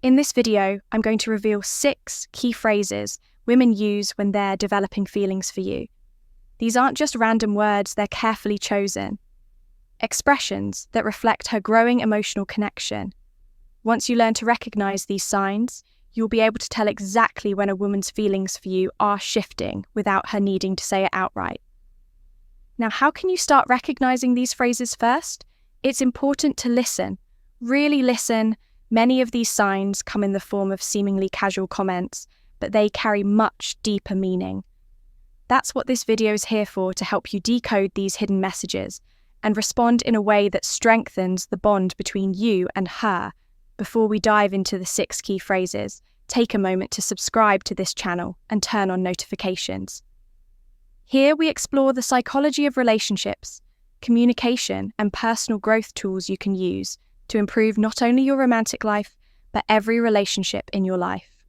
In this video, I'm going to reveal 6 key phrases women use when they're developing feelings for you. These aren't just random words, they're carefully chosen. Expressions that reflect her growing emotional connection. Once you learn to recognize these signs, you'll be able to tell exactly when a woman's feelings for you are shifting without her needing to say it outright. Now, how can you start recognizing these phrases first? It's important to listen. Really listen. Many of these signs come in the form of seemingly casual comments, but they carry much deeper meaning. That's what this video is here for, to help you decode these hidden messages and respond in a way that strengthens the bond between you and her. Before we dive into the 6 key phrases, take a moment to subscribe to this channel and turn on notifications. Here we explore the psychology of relationships, communication, and personal growth tools you can use to improve not only your romantic life, but every relationship in your life.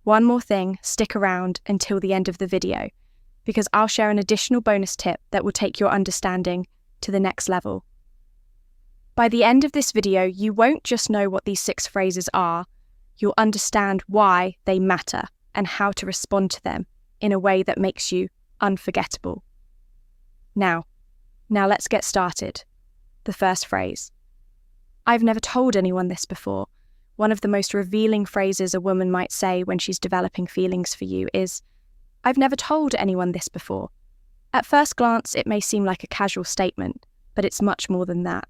One more thing, stick around until the end of the video, because I'll share an additional bonus tip that will take your understanding to the next level. By the end of this video, you won't just know what these 6 phrases are, you'll understand why they matter and how to respond to them in a way that makes you unforgettable. Now let's get started. The first phrase. I've never told anyone this before. One of the most revealing phrases a woman might say when she's developing feelings for you is, I've never told anyone this before. At first glance, it may seem like a casual statement, but it's much more than that.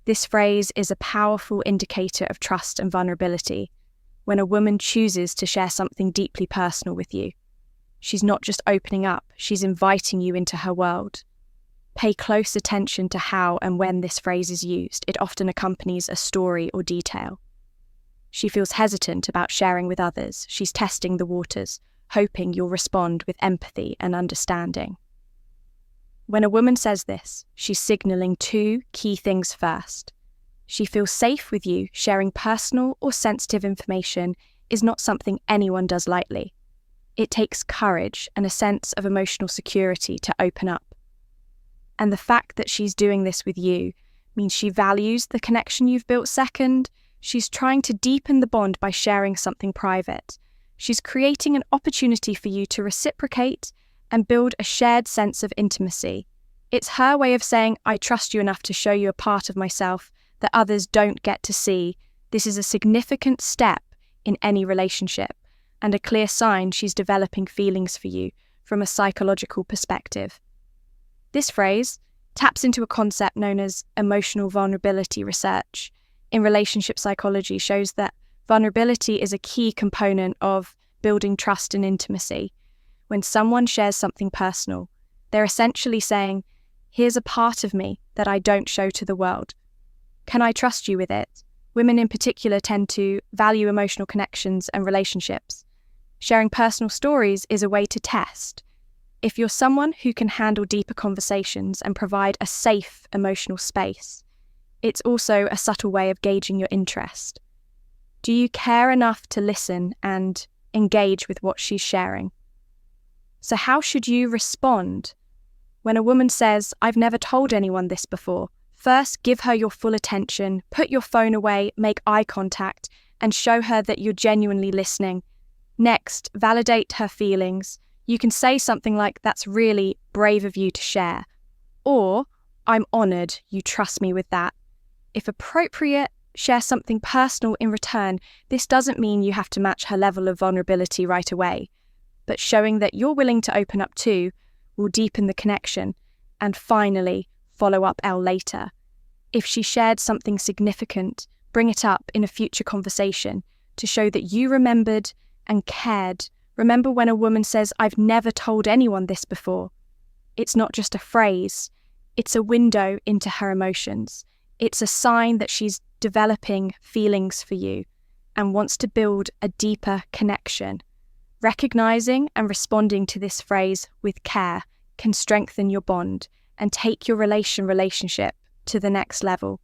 This phrase is a powerful indicator of trust and vulnerability. When a woman chooses to share something deeply personal with you, she's not just opening up, she's inviting you into her world. Pay close attention to how and when this phrase is used. It often accompanies a story or detail. She feels hesitant about sharing with others. She's testing the waters, hoping you'll respond with empathy and understanding. When a woman says this, she's signaling 2 key things first. She feels safe with you. Sharing personal or sensitive information is not something anyone does lightly. It takes courage and a sense of emotional security to open up. And the fact that she's doing this with you means she values the connection you've built. Second, she's trying to deepen the bond by sharing something private. She's creating an opportunity for you to reciprocate and build a shared sense of intimacy. It's her way of saying, I trust you enough to show you a part of myself that others don't get to see. This is a significant step in any relationship and a clear sign she's developing feelings for you from a psychological perspective. This phrase taps into a concept known as emotional vulnerability. Research in relationship psychology shows that vulnerability is a key component of building trust and intimacy. When someone shares something personal, they're essentially saying, here's a part of me that I don't show to the world. Can I trust you with it? Women in particular tend to value emotional connections and relationships. Sharing personal stories is a way to test if you're someone who can handle deeper conversations and provide a safe emotional space. It's also a subtle way of gauging your interest. Do you care enough to listen and engage with what she's sharing? So how should you respond when a woman says, I've never told anyone this before? First, give her your full attention, put your phone away, make eye contact, and show her that you're genuinely listening. Next, validate her feelings. You can say something like, that's really brave of you to share. Or, I'm honoured you trust me with that. If appropriate, share something personal in return. This doesn't mean you have to match her level of vulnerability right away, but showing that you're willing to open up too will deepen the connection. And finally, follow up later. If she shared something significant, bring it up in a future conversation to show that you remembered and cared. Remember, when a woman says, I've never told anyone this before, it's not just a phrase, it's a window into her emotions. It's a sign that she's developing feelings for you and wants to build a deeper connection. Recognizing and responding to this phrase with care can strengthen your bond and take your relationship to the next level.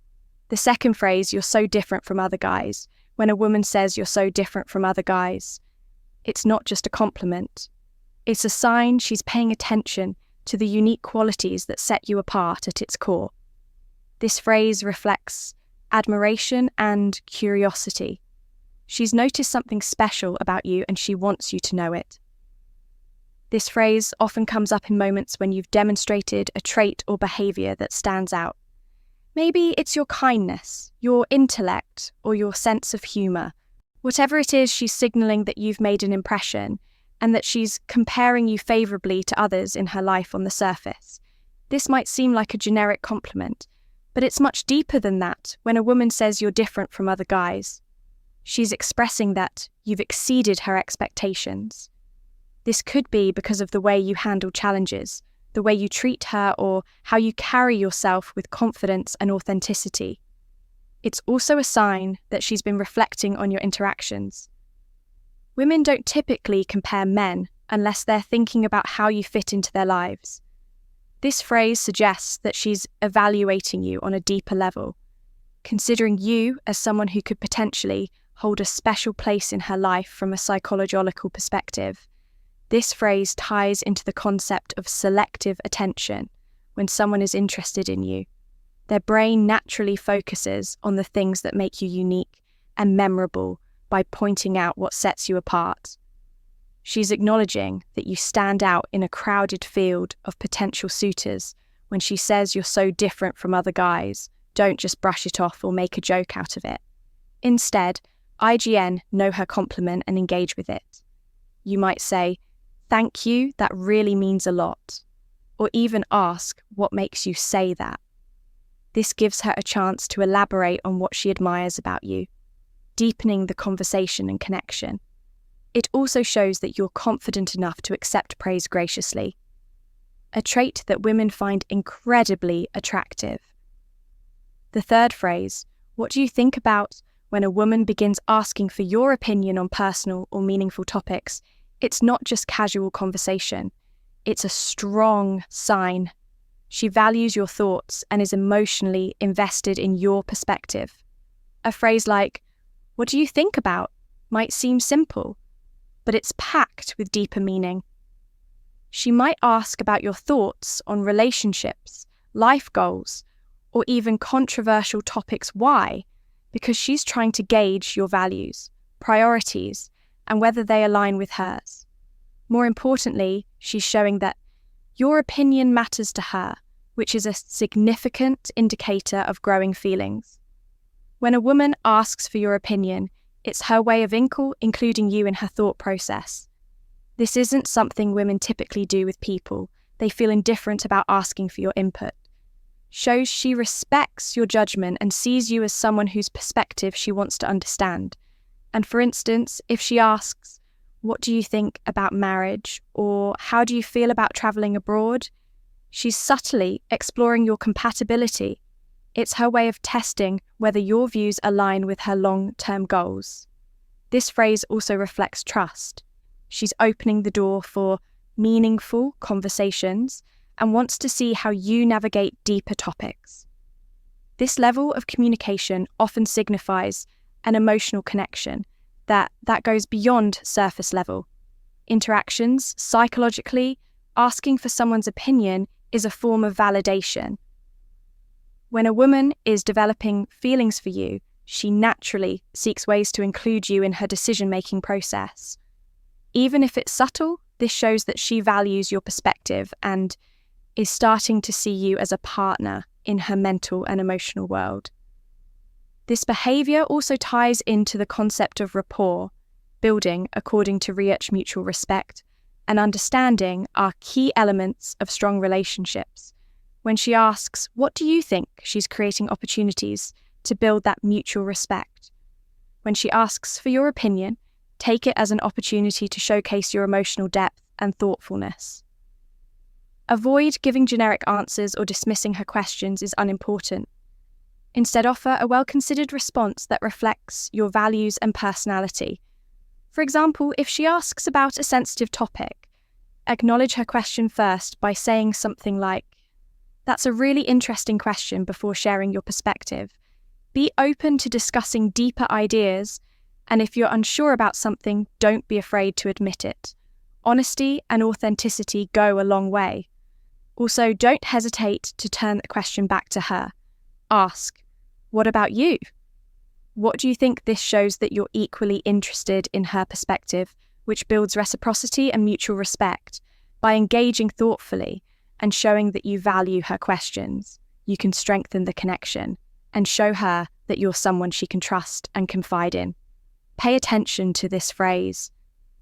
The second phrase, you're so different from other guys. When a woman says you're so different from other guys, it's not just a compliment. It's a sign she's paying attention to the unique qualities that set you apart at its core. This phrase reflects admiration and curiosity. She's noticed something special about you and she wants you to know it. This phrase often comes up in moments when you've demonstrated a trait or behavior that stands out. Maybe it's your kindness, your intellect, or your sense of humor. Whatever it is, she's signaling that you've made an impression and that she's comparing you favorably to others in her life on the surface. This might seem like a generic compliment, but it's much deeper than that when a woman says you're different from other guys. She's expressing that you've exceeded her expectations. This could be because of the way you handle challenges, the way you treat her, or how you carry yourself with confidence and authenticity. It's also a sign that she's been reflecting on your interactions. Women don't typically compare men unless they're thinking about how you fit into their lives. This phrase suggests that she's evaluating you on a deeper level, considering you as someone who could potentially hold a special place in her life from a psychological perspective. This phrase ties into the concept of selective attention. When someone is interested in you, their brain naturally focuses on the things that make you unique and memorable by pointing out what sets you apart. She's acknowledging that you stand out in a crowded field of potential suitors when she says you're so different from other guys. Don't just brush it off or make a joke out of it. Instead, IGN know her compliment and engage with it. You might say, "Thank you, that really means a lot," or even ask what makes you say that. This gives her a chance to elaborate on what she admires about you, deepening the conversation and connection. It also shows that you're confident enough to accept praise graciously, a trait that women find incredibly attractive. The third phrase, what do you think about when a woman begins asking for your opinion on personal or meaningful topics? It's not just casual conversation. It's a strong sign. She values your thoughts and is emotionally invested in your perspective. A phrase like, "What do you think about?" might seem simple, but it's packed with deeper meaning. She might ask about your thoughts on relationships, life goals, or even controversial topics. Why? Because she's trying to gauge your values, priorities, and whether they align with hers. More importantly, she's showing that your opinion matters to her, which is a significant indicator of growing feelings. When a woman asks for your opinion, it's her way of including you in her thought process. This isn't something women typically do with people. They feel indifferent about asking for your input. Shows she respects your judgment and sees you as someone whose perspective she wants to understand. And for instance, if she asks, "What do you think about marriage?" or "How do you feel about traveling abroad?" she's subtly exploring your compatibility. It's her way of testing whether your views align with her long-term goals. This phrase also reflects trust. She's opening the door for meaningful conversations and wants to see how you navigate deeper topics. This level of communication often signifies an emotional connection that goes beyond surface level. Interactions, psychologically, asking for someone's opinion is a form of validation. When a woman is developing feelings for you, she naturally seeks ways to include you in her decision-making process. Even if it's subtle, this shows that she values your perspective and is starting to see you as a partner in her mental and emotional world. This behaviour also ties into the concept of rapport. Building, according to Riach, mutual respect and understanding are key elements of strong relationships. When she asks, "What do you think?" she's creating opportunities to build that mutual respect. When she asks for your opinion, take it as an opportunity to showcase your emotional depth and thoughtfulness. Avoid giving generic answers or dismissing her questions is unimportant. Instead, offer a well-considered response that reflects your values and personality. For example, if she asks about a sensitive topic, acknowledge her question first by saying something like, "That's a really interesting question," before sharing your perspective. Be open to discussing deeper ideas, and if you're unsure about something, don't be afraid to admit it. Honesty and authenticity go a long way. Also, don't hesitate to turn the question back to her. Ask, "What about you?" What do you think this shows that you're equally interested in her perspective, which builds reciprocity and mutual respect? By engaging thoughtfully and showing that you value her questions, you can strengthen the connection and show her that you're someone she can trust and confide in. Pay attention to this phrase.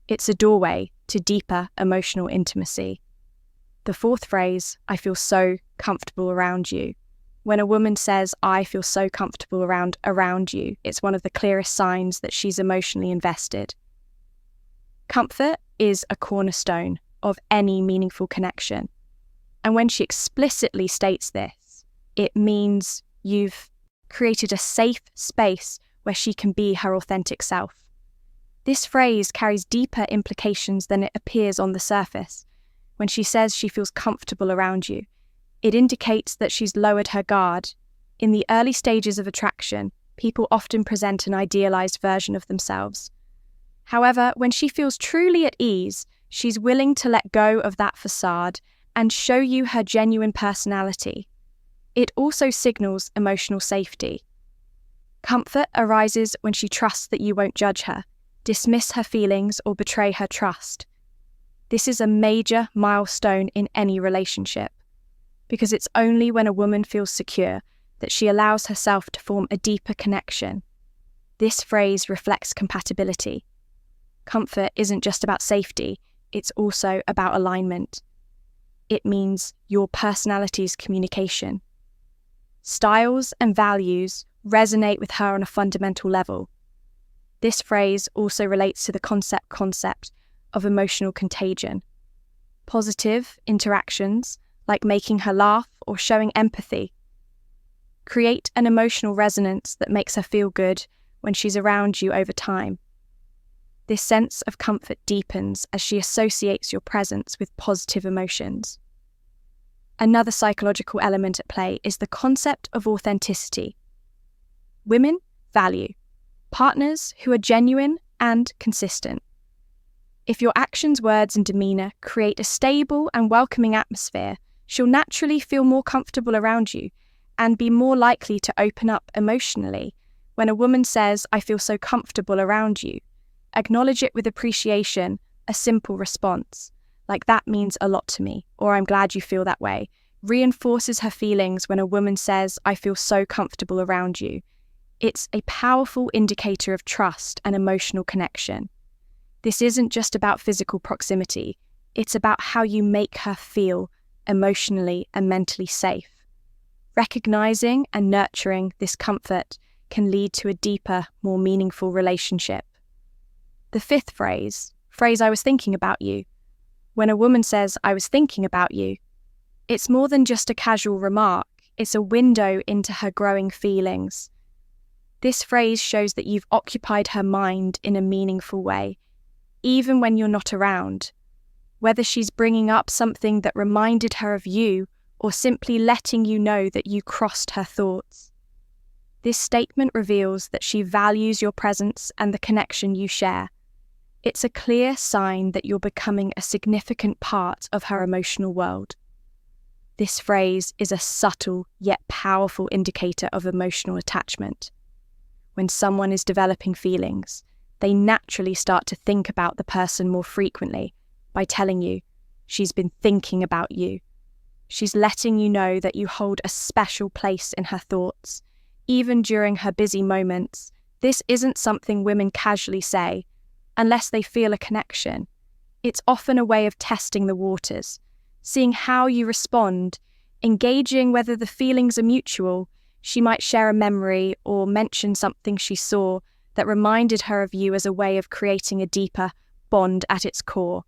It's a doorway to deeper emotional intimacy. The fourth phrase, I feel so comfortable around you. When a woman says, I feel so comfortable around you, it's one of the clearest signs that she's emotionally invested. Comfort is a cornerstone of any meaningful connection. And when she explicitly states this, it means you've created a safe space where she can be her authentic self. This phrase carries deeper implications than it appears on the surface. When she says she feels comfortable around you, it indicates that she's lowered her guard. In the early stages of attraction, people often present an idealized version of themselves. However, when she feels truly at ease, she's willing to let go of that facade and show you her genuine personality. It also signals emotional safety. Comfort arises when she trusts that you won't judge her, dismiss her feelings, or betray her trust. This is a major milestone in any relationship, because it's only when a woman feels secure that she allows herself to form a deeper connection. This phrase reflects compatibility. Comfort isn't just about safety, it's also about alignment. It means your personality's communication. Styles and values resonate with her on a fundamental level. This phrase also relates to the concept of emotional contagion. Positive interactions, like making her laugh or showing empathy, create an emotional resonance that makes her feel good when she's around you over time. This sense of comfort deepens as she associates your presence with positive emotions. Another psychological element at play is the concept of authenticity. Women value partners who are genuine and consistent. If your actions, words, and demeanor create a stable and welcoming atmosphere, she'll naturally feel more comfortable around you and be more likely to open up emotionally. When a woman says, I feel so comfortable around you, acknowledge it with appreciation, a simple response, like that means a lot to me, or I'm glad you feel that way, reinforces her feelings. When a woman says, I feel so comfortable around you, it's a powerful indicator of trust and emotional connection. This isn't just about physical proximity, it's about how you make her feel emotionally and mentally safe. Recognizing and nurturing this comfort can lead to a deeper, more meaningful relationship. The fifth phrase I was thinking about you. When a woman says, I was thinking about you, it's more than just a casual remark, it's a window into her growing feelings. This phrase shows that you've occupied her mind in a meaningful way, even when you're not around. Whether she's bringing up something that reminded her of you or simply letting you know that you crossed her thoughts. This statement reveals that she values your presence and the connection you share. It's a clear sign that you're becoming a significant part of her emotional world. This phrase is a subtle yet powerful indicator of emotional attachment. When someone is developing feelings, they naturally start to think about the person more frequently by telling you, she's been thinking about you. She's letting you know that you hold a special place in her thoughts, even during her busy moments. This isn't something women casually say, unless they feel a connection. It's often a way of testing the waters, seeing how you respond, engaging whether the feelings are mutual. She might share a memory or mention something she saw that reminded her of you as a way of creating a deeper bond at its core.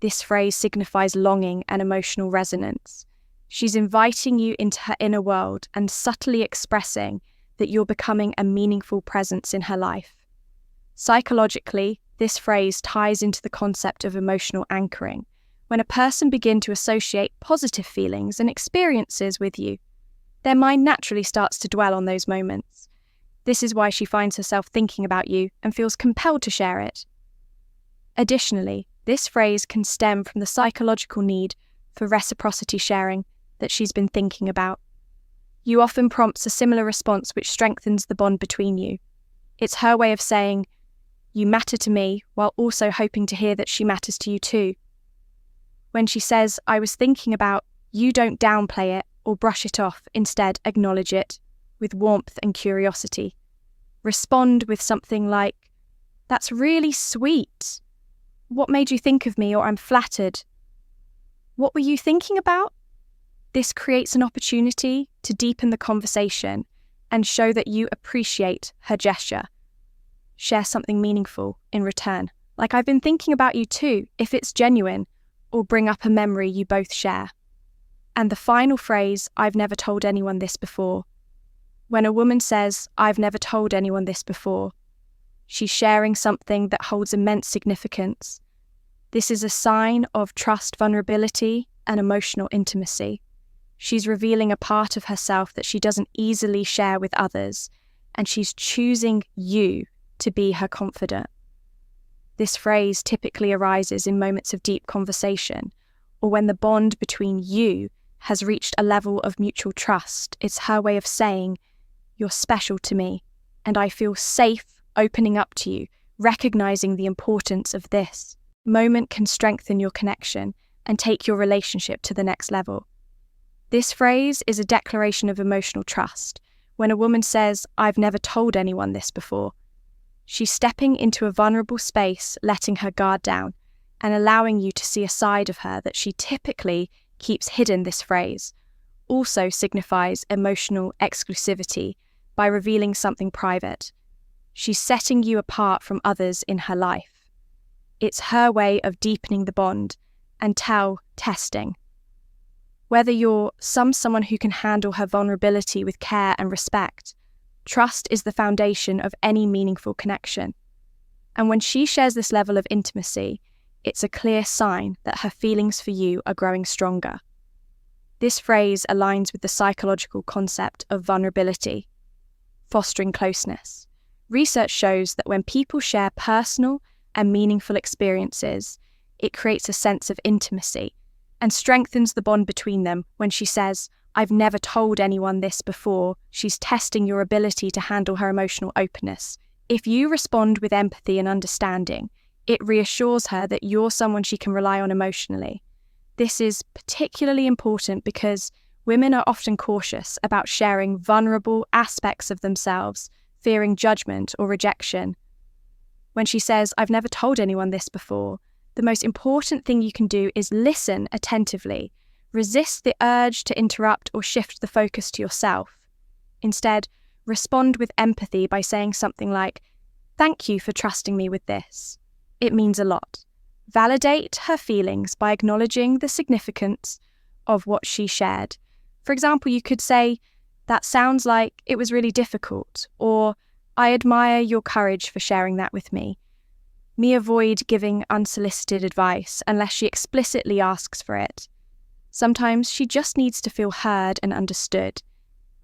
This phrase signifies longing and emotional resonance. She's inviting you into her inner world and subtly expressing that you're becoming a meaningful presence in her life. Psychologically, this phrase ties into the concept of emotional anchoring. When a person begins to associate positive feelings and experiences with you, their mind naturally starts to dwell on those moments. This is why she finds herself thinking about you and feels compelled to share it. Additionally, this phrase can stem from the psychological need for reciprocity sharing that she's been thinking about. You often prompts a similar response which strengthens the bond between you. It's her way of saying, "You matter to me," while also hoping to hear that she matters to you too. When she says, "I was thinking about," you don't downplay it or brush it off. Instead, acknowledge it with warmth and curiosity. Respond with something like, "That's really sweet. What made you think of me?" or "I'm flattered." "What were you thinking about?" This creates an opportunity to deepen the conversation and show that you appreciate her gesture. Share something meaningful in return, like "I've been thinking about you too," if it's genuine, or bring up a memory you both share. And the final phrase, "I've never told anyone this before." When a woman says, "I've never told anyone this before," she's sharing something that holds immense significance. This is a sign of trust, vulnerability, and emotional intimacy. She's revealing a part of herself that she doesn't easily share with others, and she's choosing you to be her confidant. This phrase typically arises in moments of deep conversation, or when the bond between you has reached a level of mutual trust. It's her way of saying, "You're special to me, and I feel safe opening up to you," recognizing the importance of this moment can strengthen your connection and take your relationship to the next level. This phrase is a declaration of emotional trust. When a woman says, "I've never told anyone this before," she's stepping into a vulnerable space, letting her guard down, and allowing you to see a side of her that she typically keeps hidden. This phrase also signifies emotional exclusivity by revealing something private. She's setting you apart from others in her life. It's her way of deepening the bond and testing. Whether you're someone who can handle her vulnerability with care and respect, trust is the foundation of any meaningful connection. And when she shares this level of intimacy, it's a clear sign that her feelings for you are growing stronger. This phrase aligns with the psychological concept of vulnerability, fostering closeness. Research shows that when people share personal and meaningful experiences, it creates a sense of intimacy and strengthens the bond between them. When she says, "I've never told anyone this before," she's testing your ability to handle her emotional openness. If you respond with empathy and understanding, it reassures her that you're someone she can rely on emotionally. This is particularly important because women are often cautious about sharing vulnerable aspects of themselves, fearing judgment or rejection. When she says, "I've never told anyone this before," the most important thing you can do is listen attentively. Resist the urge to interrupt or shift the focus to yourself. Instead, respond with empathy by saying something like, "Thank you for trusting me with this. It means a lot." Validate her feelings by acknowledging the significance of what she shared. For example, you could say, "That sounds like it was really difficult," or "I admire your courage for sharing that with me." Avoid giving unsolicited advice unless she explicitly asks for it. Sometimes she just needs to feel heard and understood.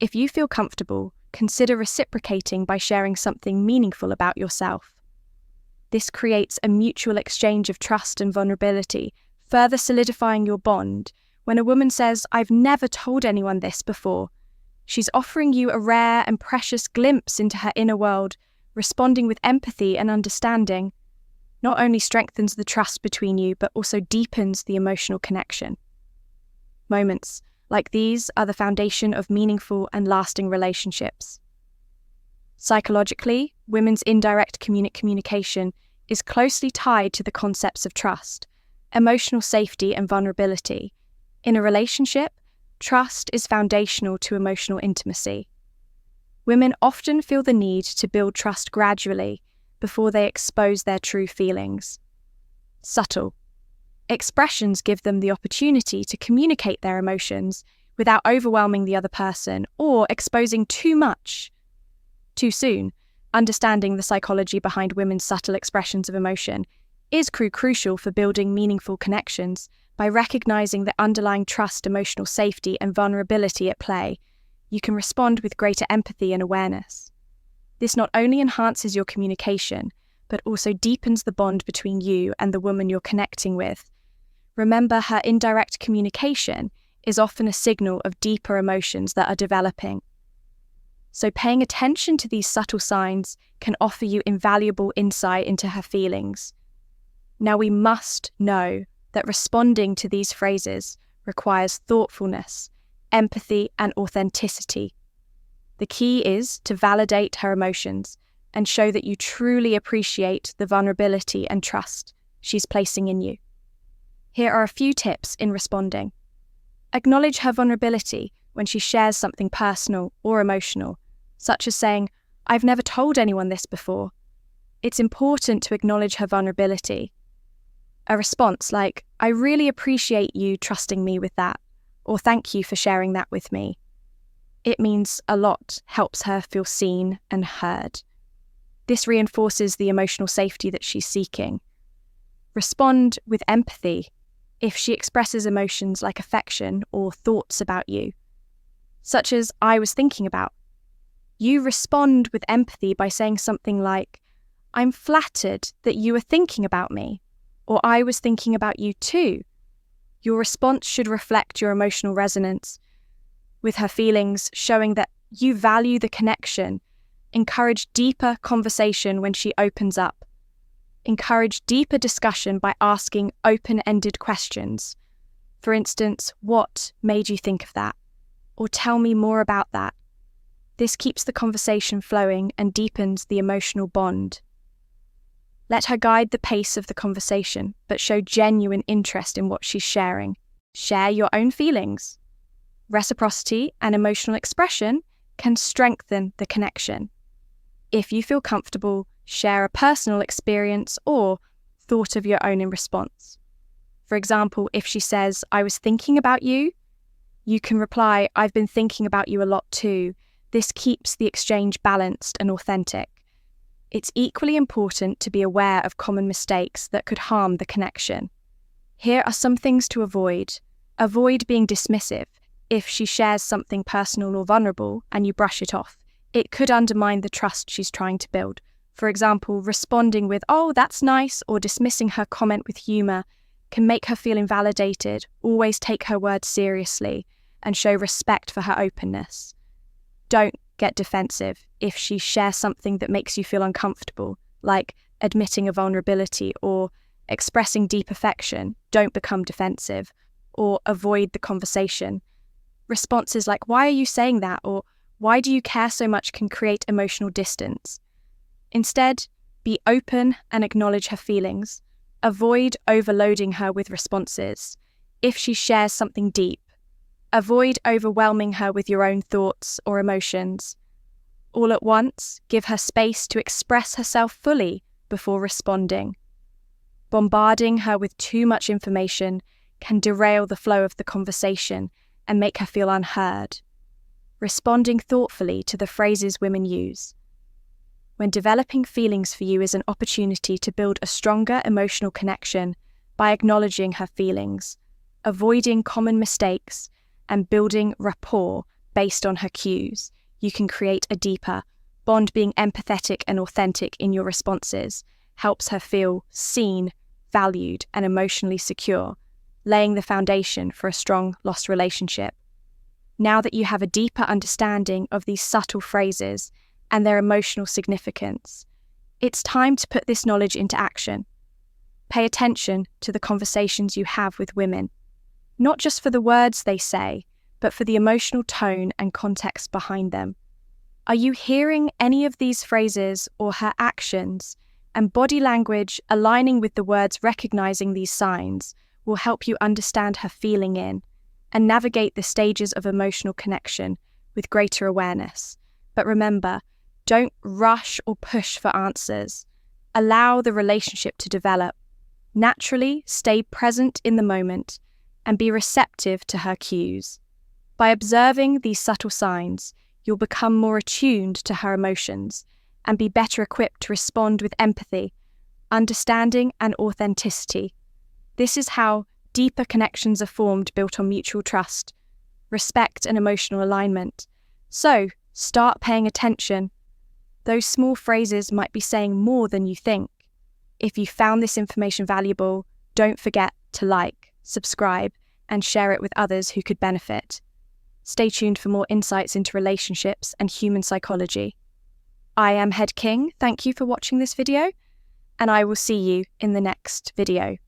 If you feel comfortable, consider reciprocating by sharing something meaningful about yourself. This creates a mutual exchange of trust and vulnerability, further solidifying your bond. When a woman says, "I've never told anyone this before," she's offering you a rare and precious glimpse into her inner world. Responding with empathy and understanding not only strengthens the trust between you, but also deepens the emotional connection. Moments like these are the foundation of meaningful and lasting relationships. Psychologically, women's indirect communication is closely tied to the concepts of trust, emotional safety, and vulnerability. In a relationship, trust is foundational to emotional intimacy. Women often feel the need to build trust gradually before they expose their true feelings. Subtle expressions give them the opportunity to communicate their emotions without overwhelming the other person or exposing too much too soon. Understanding the psychology behind women's subtle expressions of emotion is crucial for building meaningful connections. By recognizing the underlying trust, emotional safety, and vulnerability at play, you can respond with greater empathy and awareness. This not only enhances your communication, but also deepens the bond between you and the woman you're connecting with. Remember, her indirect communication is often a signal of deeper emotions that are developing. So paying attention to these subtle signs can offer you invaluable insight into her feelings. Now we must know that responding to these phrases requires thoughtfulness, empathy, and authenticity. The key is to validate her emotions and show that you truly appreciate the vulnerability and trust she's placing in you. Here are a few tips in responding. Acknowledge her vulnerability when she shares something personal or emotional, such as saying, "I've never told anyone this before." It's important to acknowledge her vulnerability. A response like, "I really appreciate you trusting me with that," or "Thank you for sharing that with me." It means a lot, helps her feel seen and heard. This reinforces the emotional safety that she's seeking. Respond with empathy if she expresses emotions like affection or thoughts about you, such as "I was thinking about." You respond with empathy by saying something like, "I'm flattered that you are thinking about me," or "I was thinking about you too." Your response should reflect your emotional resonance with her feelings, showing that you value the connection. Encourage deeper conversation when she opens up. Encourage deeper discussion by asking open-ended questions. For instance, "What made you think of that?" or "Tell me more about that." This keeps the conversation flowing and deepens the emotional bond. Let her guide the pace of the conversation, but show genuine interest in what she's sharing. Share your own feelings. Reciprocity and emotional expression can strengthen the connection. If you feel comfortable, share a personal experience or thought of your own in response. For example, if she says, "I was thinking about you," you can reply, "I've been thinking about you a lot too." This keeps the exchange balanced and authentic. It's equally important to be aware of common mistakes that could harm the connection. Here are some things to avoid. Avoid being dismissive. If she shares something personal or vulnerable and you brush it off, it could undermine the trust she's trying to build. For example, responding with, "Oh, that's nice," or dismissing her comment with humor can make her feel invalidated. Always take her words seriously and show respect for her openness. Don't get defensive if she shares something that makes you feel uncomfortable, like admitting a vulnerability or expressing deep affection. Don't become defensive or avoid the conversation. Responses like, "Why are you saying that?" or "Why do you care so much?" can create emotional distance. Instead, be open and acknowledge her feelings. Avoid overloading her with responses. If she shares something deep, avoid overwhelming her with your own thoughts or emotions. All at once, give her space to express herself fully before responding. Bombarding her with too much information can derail the flow of the conversation and make her feel unheard. Responding thoughtfully to the phrases women use. When developing feelings for you is an opportunity to build a stronger emotional connection by acknowledging her feelings, avoiding common mistakes, and building rapport based on her cues, you can create a deeper bond. Being empathetic and authentic in your responses helps her feel seen, valued, and emotionally secure, laying the foundation for a strong, lost relationship. Now that you have a deeper understanding of these subtle phrases and their emotional significance, it's time to put this knowledge into action. Pay attention to the conversations you have with women, not just for the words they say, but for the emotional tone and context behind them. Are you hearing any of these phrases or her actions and body language aligning with the words? Recognizing these signs will help you understand her feeling in and navigate the stages of emotional connection with greater awareness. But remember, don't rush or push for answers. Allow the relationship to develop. Naturally, stay present in the moment and be receptive to her cues. By observing these subtle signs, you'll become more attuned to her emotions and be better equipped to respond with empathy, understanding, and authenticity. This is how deeper connections are formed, built on mutual trust, respect, and emotional alignment. So, start paying attention. Those small phrases might be saying more than you think. If you found this information valuable, don't forget to like, subscribe, and share it with others who could benefit. Stay tuned for more insights into relationships and human psychology. I am Head King. Thank you for watching this video, and I will see you in the next video.